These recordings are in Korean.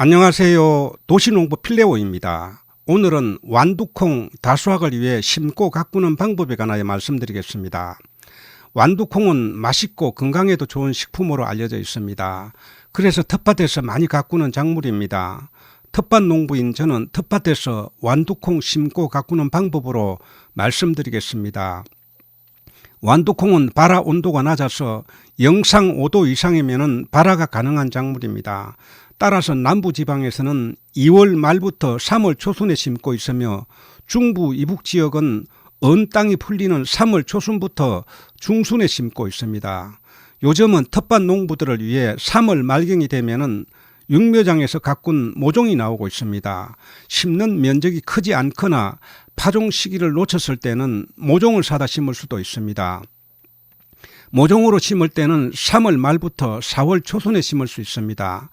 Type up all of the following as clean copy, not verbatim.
안녕하세요. 도시농부 필레오입니다. 오늘은 완두콩 다수확을 위해 심고 가꾸는 방법에 관하여 말씀드리겠습니다. 완두콩은 맛있고 건강에도 좋은 식품으로 알려져 있습니다. 그래서 텃밭에서 많이 가꾸는 작물입니다. 텃밭 농부인 저는 텃밭에서 완두콩 심고 가꾸는 방법으로 말씀드리겠습니다. 완두콩은 발화 온도가 낮아서 영상 5도 이상이면 발화가 가능한 작물입니다. 따라서 남부지방에서는 2월 말부터 3월 초순에 심고 있으며 중부 이북 지역은 언 땅이 풀리는 3월 초순부터 중순에 심고 있습니다. 요즘은 텃밭 농부들을 위해 3월 말경이 되면은 육묘장에서 가꾼 모종이 나오고 있습니다. 심는 면적이 크지 않거나 파종 시기를 놓쳤을 때는 모종을 사다 심을 수도 있습니다. 모종으로 심을 때는 3월 말부터 4월 초순에 심을 수 있습니다.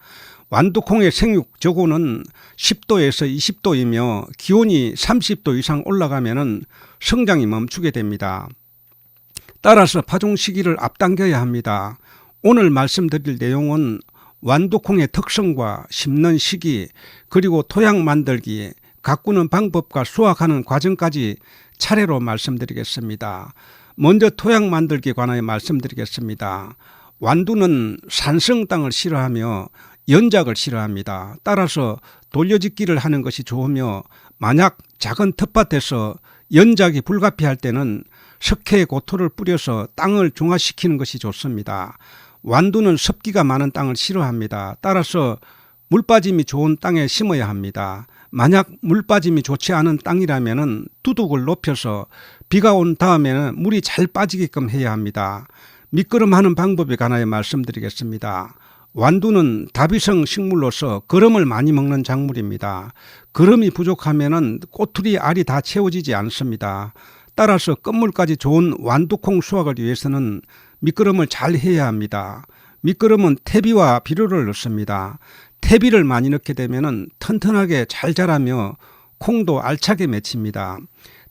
완두콩의 생육 저고는 10도에서 20도이며 기온이 30도 이상 올라가면 성장이 멈추게 됩니다. 따라서 파종 시기를 앞당겨야 합니다. 오늘 말씀드릴 내용은 완두콩의 특성과 심는 시기, 그리고 토양 만들기, 가꾸는 방법과 수확하는 과정까지 차례로 말씀드리겠습니다. 먼저 토양 만들기에 관하여 말씀드리겠습니다. 완두는 산성 땅을 싫어하며 연작을 싫어합니다. 따라서 돌려짓기를 하는 것이 좋으며 만약 작은 텃밭에서 연작이 불가피할 때는 석회의 고토를 뿌려서 땅을 중화시키는 것이 좋습니다. 완두는 습기가 많은 땅을 싫어합니다. 따라서 물빠짐이 좋은 땅에 심어야 합니다. 만약 물빠짐이 좋지 않은 땅이라면 두둑을 높여서 비가 온 다음에는 물이 잘 빠지게끔 해야 합니다. 미끄럼하는 방법에 관하여 말씀드리겠습니다. 완두는 다비성 식물로서 거름을 많이 먹는 작물입니다. 거름이 부족하면 꼬투리 알이 다 채워지지 않습니다. 따라서 끝물까지 좋은 완두콩 수확을 위해서는 미끄럼을 잘 해야 합니다. 미끄럼은 퇴비와 비료를 넣습니다. 퇴비를 많이 넣게 되면 튼튼하게 잘 자라며 콩도 알차게 맺힙니다.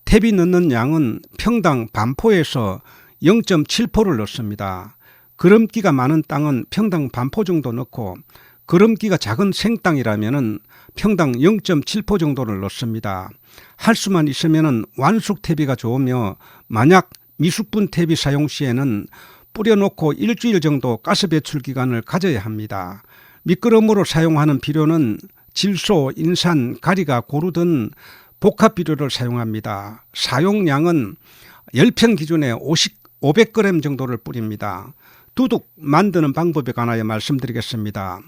퇴비 넣는 양은 평당 반포에서 0.7포를 넣습니다. 거름기가 많은 땅은 평당 반포 정도 넣고 거름기가 작은 생땅이라면 평당 0.7포 정도를 넣습니다. 할 수만 있으면 완숙 퇴비가 좋으며 만약 미숙분 퇴비 사용 시에는 뿌려놓고 일주일 정도 가스 배출 기간을 가져야 합니다. 미끄럼으로 사용하는 비료는 질소, 인산, 가리가, 고루 등 복합 비료를 사용합니다. 사용량은 10평 기준에 500g 정도를 뿌립니다. 두둑 만드는 방법에 관하여 말씀드리겠습니다.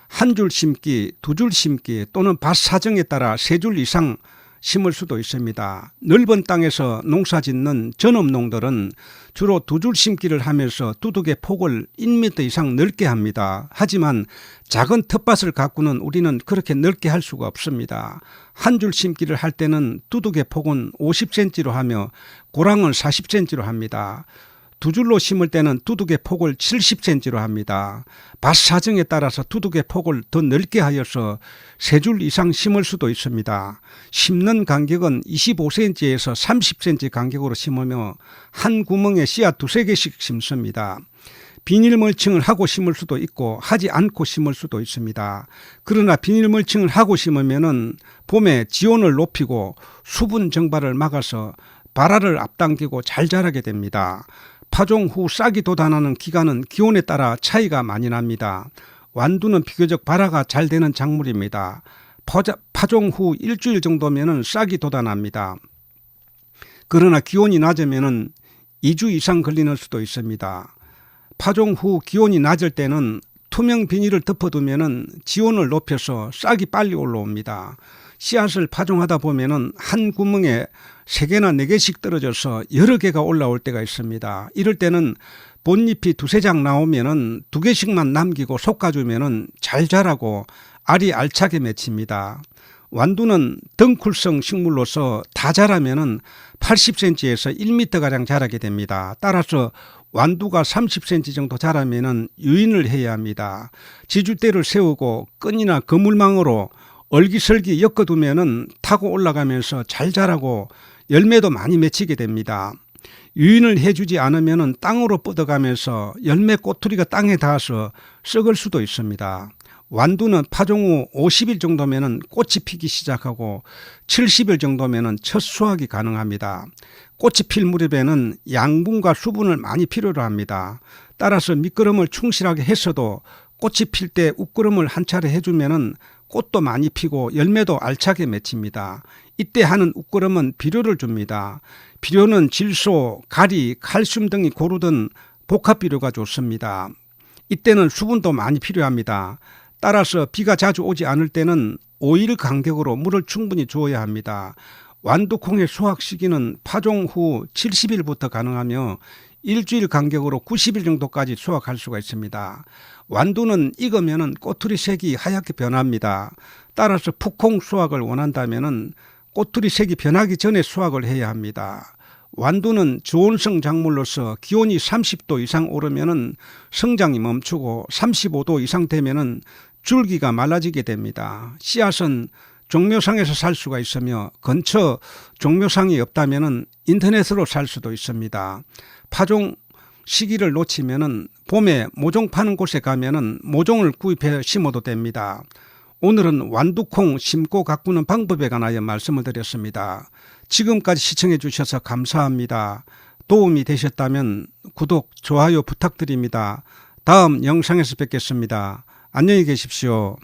한 줄 심기, 두 줄 심기 또는 밭 사정에 따라 3줄 이상 심을 수도 있습니다. 넓은 땅에서 농사 짓는 전업농들은 주로 2줄 심기를 하면서 두둑의 폭을 1m 이상 넓게 합니다. 하지만 작은 텃밭을 가꾸는 우리는 그렇게 넓게 할 수가 없습니다. 한 줄 심기를 할 때는 두둑의 폭은 50cm로 하며 고랑은 40cm로 합니다. 2줄로 심을 때는 두둑의 폭을 70cm로 합니다. 밭 사정에 따라서 두둑의 폭을 더 넓게 하여서 3줄 이상 심을 수도 있습니다. 심는 간격은 25cm에서 30cm 간격으로 심으며 한 구멍에 씨앗 2-3개씩 심습니다. 비닐 멀칭을 하고 심을 수도 있고 하지 않고 심을 수도 있습니다. 그러나 비닐 멀칭을 하고 심으면 봄에 지온을 높이고 수분 증발을 막아서 발화를 앞당기고 잘 자라게 됩니다. 파종 후 싹이 돋아나는 기간은 기온에 따라 차이가 많이 납니다. 완두는 비교적 발화가 잘 되는 작물입니다. 파종 후 일주일 정도면 싹이 돋아납니다. 그러나 기온이 낮으면 2주 이상 걸리는 수도 있습니다. 파종 후 기온이 낮을 때는 투명 비닐을 덮어두면 지온을 높여서 싹이 빨리 올라옵니다. 씨앗을 파종하다 보면 한 구멍에 3개나 4개씩 떨어져서 여러 개가 올라올 때가 있습니다. 이럴 때는 본잎이 2-3장 나오면 2개씩만 남기고 솎아주면 잘 자라고 알이 알차게 맺힙니다. 완두는 덩쿨성 식물로서 다 자라면 80cm에서 1m가량 자라게 됩니다. 따라서 완두가 30cm 정도 자라면 유인을 해야 합니다. 지주대를 세우고 끈이나 거물망으로 얼기설기 엮어두면 타고 올라가면서 잘 자라고 열매도 많이 맺히게 됩니다. 유인을 해주지 않으면 땅으로 뻗어가면서 열매 꼬투리가 땅에 닿아서 썩을 수도 있습니다. 완두는 파종 후 50일 정도면은 꽃이 피기 시작하고 70일 정도면은 첫 수확이 가능합니다. 꽃이 필 무렵에는 양분과 수분을 많이 필요로 합니다. 따라서 밑거름을 충실하게 했어도 꽃이 필 때 웃거름을 한 차례 해주면은 꽃도 많이 피고 열매도 알차게 맺힙니다. 이때 하는 웃거름은 비료를 줍니다. 비료는 질소, 가리, 칼슘 등이 고르던 복합 비료가 좋습니다. 이때는 수분도 많이 필요합니다. 따라서 비가 자주 오지 않을 때는 5일 간격으로 물을 충분히 주어야 합니다. 완두콩의 수확 시기는 파종 후 70일부터 가능하며 일주일 간격으로 90일 정도까지 수확할 수가 있습니다. 완두는 익으면 꼬투리 색이 하얗게 변합니다. 따라서 풋콩 수확을 원한다면 꼬투리 색이 변하기 전에 수확을 해야 합니다. 완두는 저온성 작물로서 기온이 30도 이상 오르면 성장이 멈추고 35도 이상 되면 줄기가 말라지게 됩니다. 씨앗은 종묘상에서 살 수가 있으며 근처 종묘상이 없다면 인터넷으로 살 수도 있습니다. 파종 시기를 놓치면 봄에 모종 파는 곳에 가면 모종을 구입해 심어도 됩니다. 오늘은 완두콩 심고 가꾸는 방법에 관하여 말씀을 드렸습니다. 지금까지 시청해 주셔서 감사합니다. 도움이 되셨다면 구독, 좋아요 부탁드립니다. 다음 영상에서 뵙겠습니다. 안녕히 계십시오.